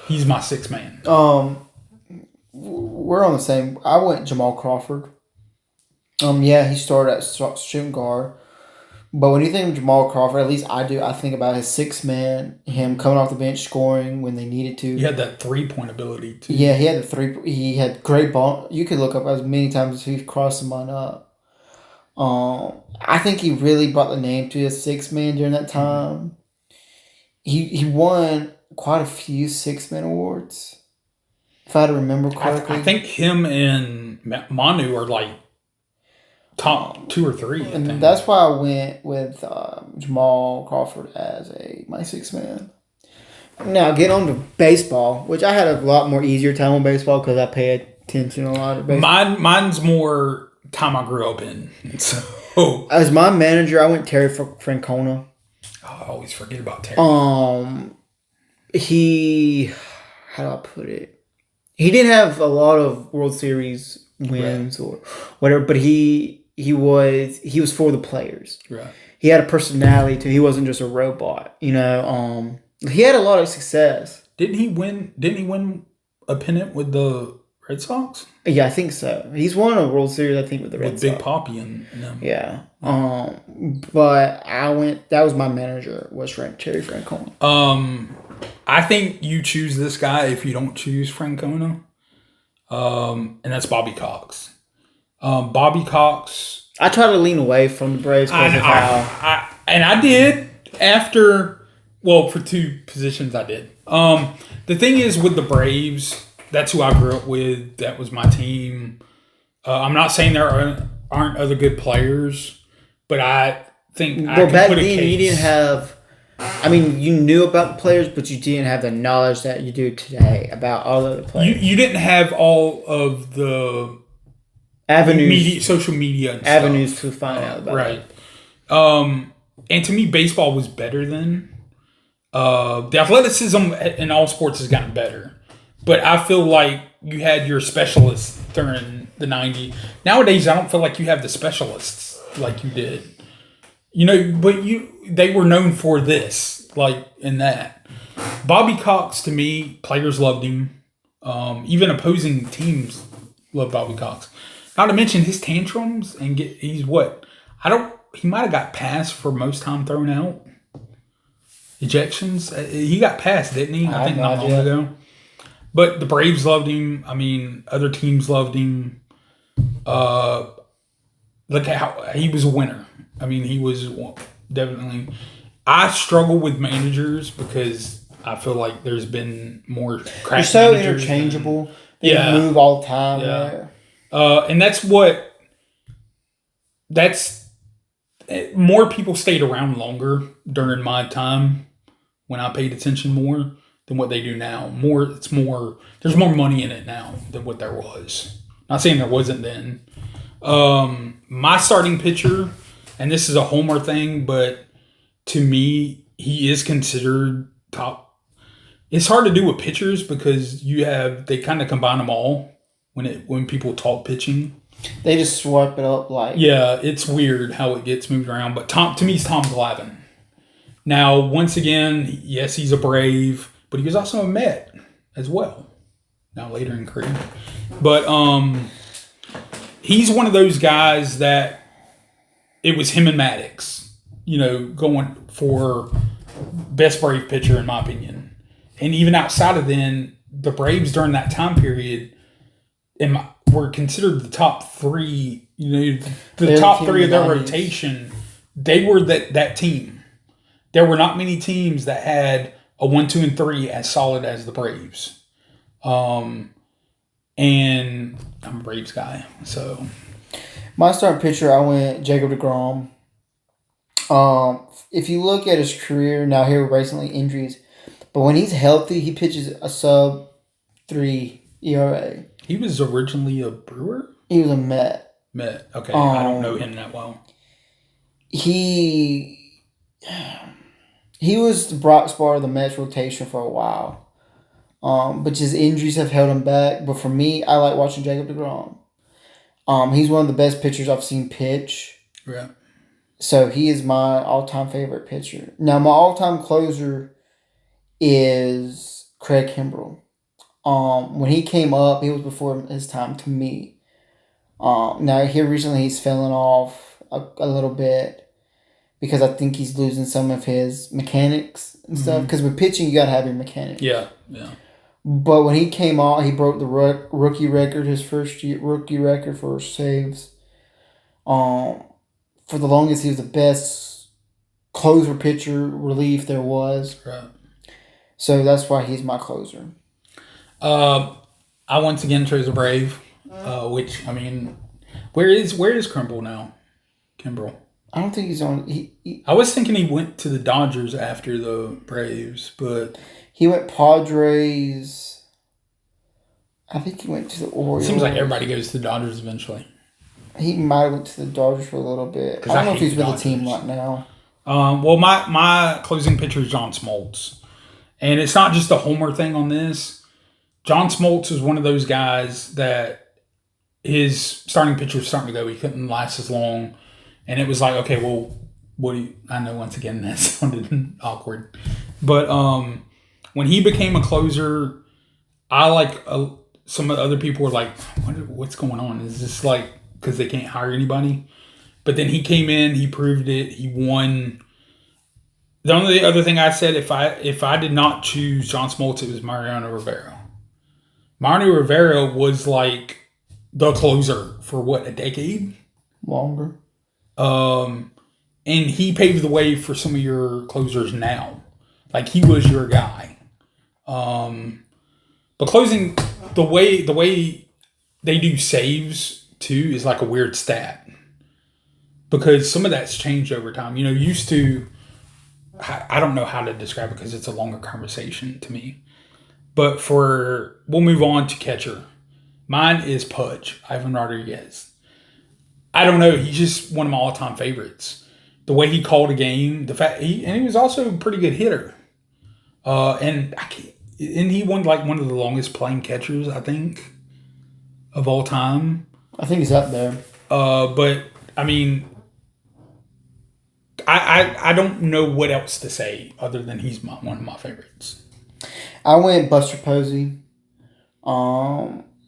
He's my 6th man. We're on the same. I went Jamal Crawford. Yeah, he started at shooting guard. But when you think of Jamal Crawford, at least I do, I think about his 6th man, him coming off the bench, scoring when they needed to. He had that 3-point ability, too. Yeah, he had he had great ball. You could look up as many times as he crossed someone up. I think he really brought the name to his 6th man during that time. He won quite a few 6th man awards, if I remember correctly. I think him and Manu are like top 2 or 3. And that's why I went with Jamal Crawford as my 6th man. Now, get on to baseball, which I had a lot more easier time on baseball because I pay attention a lot to baseball. Mine's more time I grew up in. So as my manager, I went Terry Francona. I always forget about Terry. How do I put it? He didn't have a lot of World Series wins or whatever, but he was for the players. Right. He had a personality too. He wasn't just a robot. You know, he had a lot of success. Didn't he win a pennant with the Red Sox? Yeah, I think so. He's won a World Series, I think, with the Red Sox. With Big Papi and them. Yeah. But that was my manager, was Terry Francona. I think you choose this guy if you don't choose Francona. And that's Bobby Cox. Bobby Cox. I try to lean away from the Braves because of how. I did after, well, for 2 positions I did. The thing is with the Braves, that's who I grew up with. That was my team. I'm not saying there aren't other good players, but I think I can back put a then case. you didn't have. I mean, you knew about the players, but you didn't have the knowledge that you do today about all of the players. You didn't have all of the avenues, social media and avenues stuff. to find out about right. It. And to me, baseball was better then. The athleticism in all sports has gotten better. But I feel like you had your specialists during the 90s. Nowadays, I don't feel like you have the specialists like you did. You know, but they were known for this, like, in that. Bobby Cox, to me, players loved him. Even opposing teams loved Bobby Cox. Not to mention his tantrums and he might have got passed for most time thrown out. Ejections. He got passed, didn't he? I think not long ago. But the Braves loved him. I mean, other teams loved him. Look at how he was a winner. I mean, he was definitely. I struggle with managers because I feel like there's been more crap. You're so interchangeable. They move all the time. Yeah. And that's more people stayed around longer during my time when I paid attention more than what they do now. There's more money in it now than what there was. Not saying there wasn't then. My starting pitcher, and this is a homer thing, but to me, he is considered top. It's hard to do with pitchers because they kind of combine them all when people talk pitching. They just swipe it up like. Yeah, it's weird how it gets moved around. But to me, it's Tom Glavine. Now, once again, yes, he's a Brave, but he was also a Met as well. Now later in career, but he's one of those guys that it was him and Maddox, going for best Brave pitcher in my opinion. And even outside of then, the Braves during that time period were considered the top 3, the top 3 of their rotation. They were that team. There were not many teams that had a 1, 2, and 3 as solid as the Braves. And I'm a Braves guy, so My starting pitcher, I went Jacob DeGrom. If you look at his career now, here recently injuries, but when he's healthy, he pitches a sub 3 ERA. he was originally a Brewer. He was a Met. Met. Okay, I don't know him that well. He was the bright spot of the Mets rotation for a while. But his injuries have held him back. But for me, I like watching Jacob DeGrom. He's one of the best pitchers I've seen pitch. Yeah. So he is my all-time favorite pitcher. Now, my all-time closer is Craig Kimbrell. When he came up, he was before his time to me. Now, here recently, he's fallen off a little bit because I think he's losing some of his mechanics and stuff. Because with pitching, you got to have your mechanics. Yeah. But when he came out, he broke the rookie record, his first year rookie record for saves. For the longest, he was the best closer pitcher relief there was. Right. So that's why he's my closer. I once again chose a Brave, which I mean, where is Kimbrel now? Kimbrel. I don't think he's on. I was thinking he went to the Dodgers after the Braves, but he went Padres. I think he went to the Orioles. It seems like everybody goes to the Dodgers eventually. He might have went to the Dodgers for a little bit. I don't know if he's with the team right now. Well, my closing pitcher is John Smoltz. And it's not just a homer thing on this. John Smoltz is one of those guys that his starting pitcher was starting to go. He couldn't last as long. And it was like, okay, well, what do you... I know, once again, that sounded awkward. But when he became a closer, I like... some of the other people were like, what's going on? Is this like... because they can't hire anybody? But then he came in, he proved it, he won. The only other thing I said, if I did not choose John Smoltz, it was Mariano Rivera. Mariano Rivera was like the closer for what, a decade? Longer. And he paved the way for some of your closers now. Like he was your guy. But closing, the way they do saves too is like a weird stat. Because some of that's changed over time. You know, used to, I don't know how to describe it because it's a longer conversation to me. But we'll move on to catcher. Mine is Pudge, Ivan Rodriguez. I don't know, he's just one of my all-time favorites. The way he called a game, he was also a pretty good hitter. And he won like one of the longest playing catchers, I think, of all time. I think he's up there. But I mean, I don't know what else to say other than he's one of my favorites. I went Buster Posey.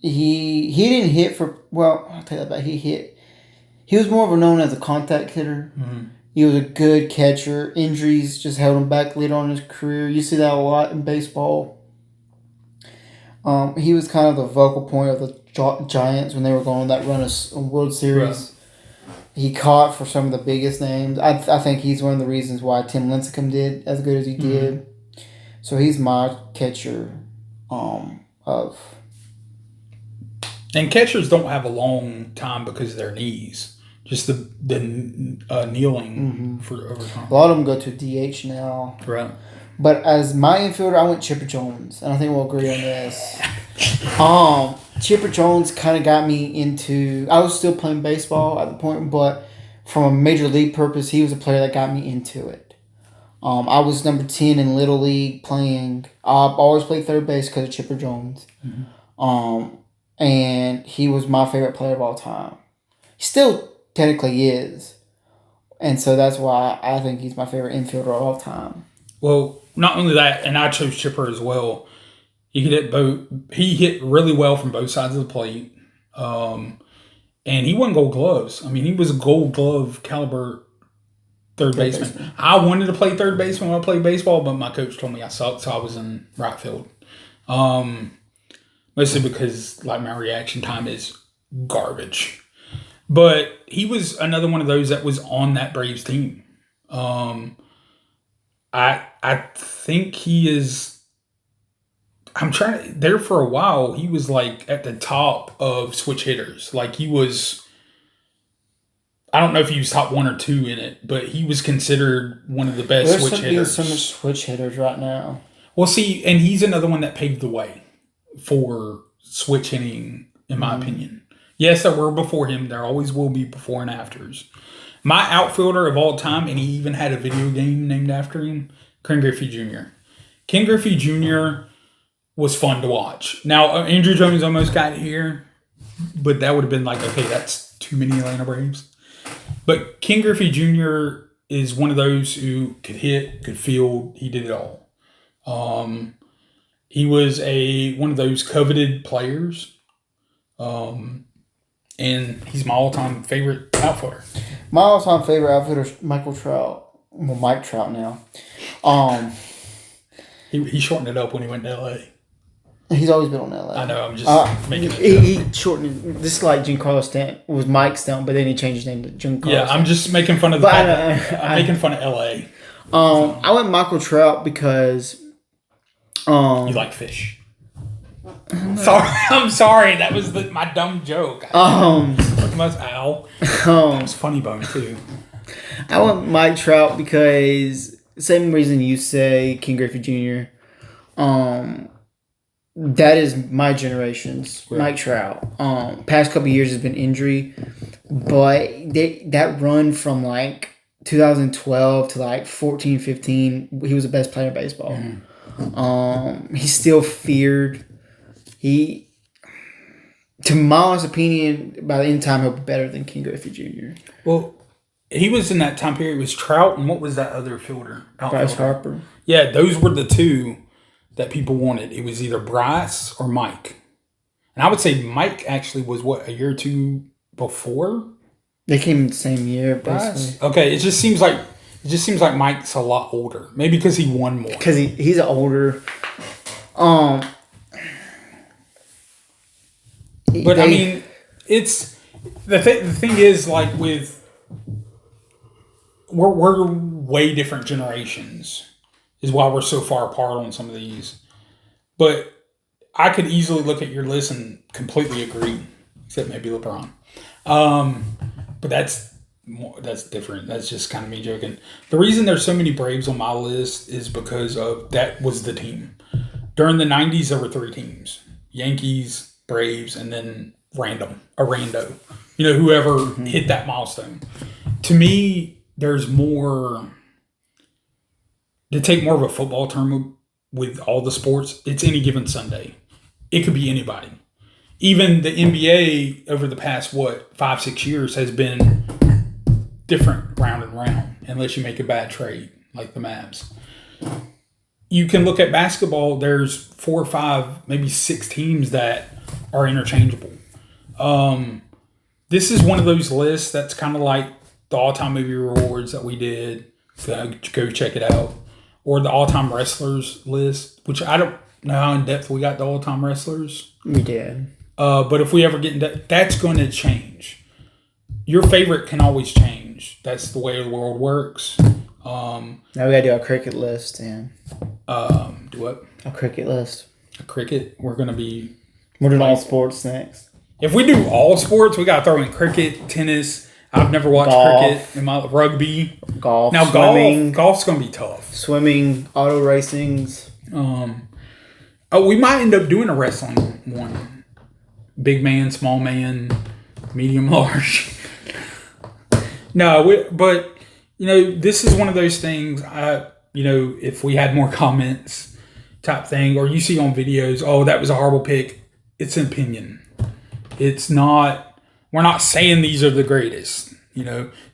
He didn't hit for, well, I'll tell you that back. He was more of a known as a contact hitter. Mm-hmm. He was a good catcher. Injuries just held him back later on in his career. You see that a lot in baseball. He was kind of the vocal point of the Giants when they were going on that run of World Series. Right. He caught for some of the biggest names. I think he's one of the reasons why Tim Lincecum did as good as he did. So he's my catcher of. And catchers don't have a long time because of their knees. Just the kneeling for over time. A lot of them go to DH now. Right. But as my infielder, I went Chipper Jones. And I think we'll agree on this. Chipper Jones kind of got me into... I was still playing baseball at the point, but from a major league purpose, he was a player that got me into it. I was number 10 in Little League playing... I've always played third base because of Chipper Jones. Mm-hmm. And he was my favorite player of all time. He still technically is. And so that's why I think he's my favorite infielder of all time. Well, not only that, and I chose Chipper as well. He hit really well from both sides of the plate. And he won Gold Gloves. I mean, he was a Gold Glove caliber third baseman. I wanted to play third baseman when I played baseball, but my coach told me I sucked, so I was in right field. Mostly because like my reaction time is garbage. But he was another one of those that was on that Braves team. I think he is. I'm trying to. There for a while, he was like at the top of switch hitters. Like he was. I don't know if he was top one or two in it, but he was considered one of the best There's switch hitters. so much switch hitters right now. Well, see, and he's another one that paved the way for switch hitting, in my opinion. Yes, there were before him. There always will be before and afters. My outfielder of all time, and he even had a video game named after him, Ken Griffey Jr. Ken Griffey Jr. was fun to watch. Now, Andrew Jones almost got here, but that would have been like, okay, that's too many Atlanta Braves. But Ken Griffey Jr. is one of those who could hit, could field. He did it all. He was one of those coveted players. And he's my all-time favorite outfielder. My all-time favorite outfielder is Michael Trout. Well, Mike Trout now. He shortened it up when he went to L.A. He's always been on LA. I know, I'm just making it He shortened it. This is like Giancarlo Stanton. Was Mike Stanton, but then he changed his name to Giancarlo Yeah, Stanton. I'm just making fun of the fact that I'm making fun of L.A. I went Michael Trout because You like fish. I'm sorry. That was my dumb joke. Most owl. That was funny bone too. I went Mike Trout because same reason you say Ken Griffey Jr. That is my generation's Mike Trout. Past couple of years has been injury, but that run from like 2012 to like 14, 15, he was the best player in baseball. He's still feared. To my honest opinion, by the end of time, he'll be better than Ken Griffey Jr. Well, he was in that time period. It was Trout, and what was that other fielder? Bryce Harper. Yeah, those were the two that people wanted. It was either Bryce or Mike. And I would say Mike actually was, a year or two before? They came in the same year, Bryce? basically. Okay, it just seems like Mike's a lot older. Maybe because he won more. Because he's older. But I mean, it's the thing is like we're way different generations is why we're so far apart on some of these. But I could easily look at your list and completely agree, except maybe LeBron. But that's different. That's just kind of me joking. The reason there's so many Braves on my list is because of that was the team. During the 90s, there were three teams. Yankees, Braves, and then a rando. Whoever hit that milestone. To me, there's more, to take more of a football term with all the sports, it's any given Sunday. It could be anybody. Even the NBA over the past, 5-6 years has been different round and round, unless you make a bad trade, like the Mavs. You can look at basketball, there's 4 or 5, maybe 6 teams that are interchangeable. This is one of those lists that's kind of like the all-time movie awards that we did. Go check it out. Or the all-time wrestlers list, which I don't know how in depth we got the all-time wrestlers. We did. But if we ever get into that's going to change. Your favorite can always change. That's the way the world works. Now we gotta do our cricket list, and Do what? a cricket list. A cricket. We're going to be. We're doing all sports next. If we do all sports, we got to throw in cricket, tennis. I've never watched cricket in my rugby. Golf. Now swimming, golf's going to be tough. Swimming, auto racings. We might end up doing a wrestling one. Big man, small man, medium, large. No, but this is one of those things. If we had more comments, type thing, or you see on videos, oh, that was a horrible pick. It's an opinion. It's not. We're not saying these are the greatest.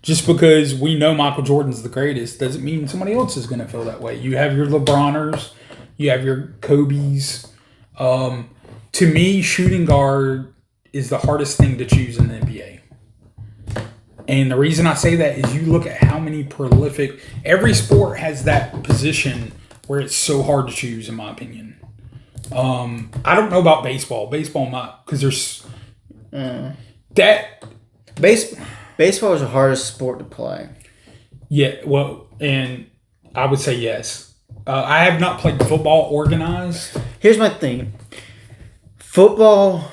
Just because we know Michael Jordan's the greatest doesn't mean somebody else is going to feel that way. You have your LeBroners, you have your Kobe's. To me, shooting guard is the hardest thing to choose in the NBA. And the reason I say that is you look at how many prolific. Every sport has that position where it's so hard to choose, in my opinion. I don't know about baseball. Baseball might, because there's that. Baseball is the hardest sport to play. Yeah, well, and I would say yes. I have not played football organized. Here's my thing. Football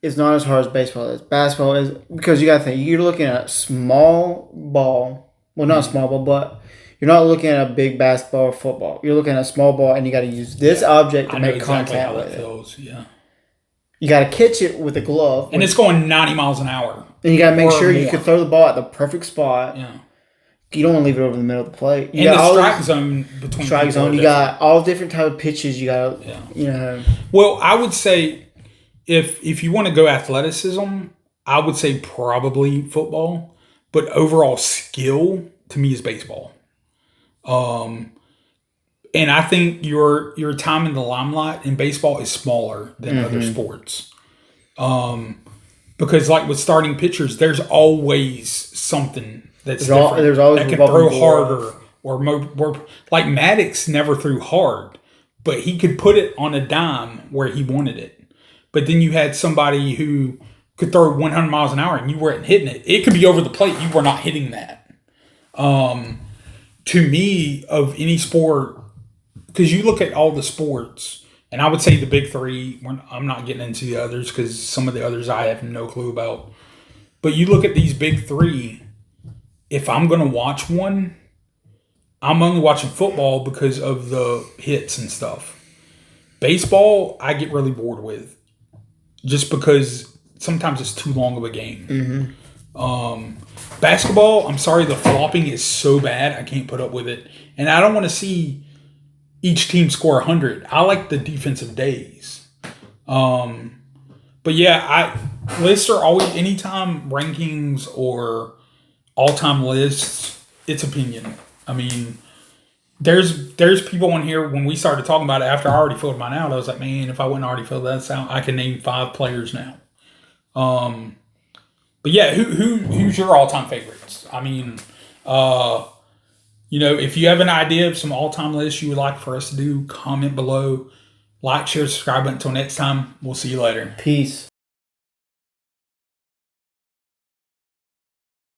is not as hard as baseball is. Basketball is, because you got to think, you're looking at a small ball. Well, not a small ball, but you're not looking at a big basketball or football. You're looking at a small ball, and you got to use this object to make contact with it. Feels, yeah. You got to catch it with a glove. And it's going 90 miles an hour. And you got to make sure you can throw the ball at the perfect spot. Yeah. You don't want to leave it over the middle of the plate. You got the strike zone between strike zone. You got all different type of pitches. You got Well, I would say if you want to go athleticism, I would say probably football, but overall skill to me is baseball. And I think your time in the limelight in baseball is smaller than other sports. Because like with starting pitchers, there's always something that's different. There's always that can throw harder or more. Like Maddox never threw hard, but he could put it on a dime where he wanted it. But then you had somebody who could throw 100 miles an hour and you weren't hitting it. It could be over the plate. You were not hitting that. To me, of any sport, because you look at all the sports, and I would say the big three, I'm not getting into the others because some of the others I have no clue about. But you look at these big three, if I'm going to watch one, I'm only watching football because of the hits and stuff. Baseball, I get really bored with just because sometimes it's too long of a game. Basketball, I'm sorry, the flopping is so bad, I can't put up with it. And I don't want to see each team score 100. I like the defensive days. But yeah, lists are always, anytime rankings or all-time lists, it's opinion. I mean, there's people in here, when we started talking about it, after I already filled mine out, I was like, man, if I wouldn't already fill that out, I can name 5 players now. But yeah, who's your all-time favorites? I mean, if you have an idea of some all-time lists you would like for us to do, comment below. Like, share, subscribe. Until next time, we'll see you later. Peace.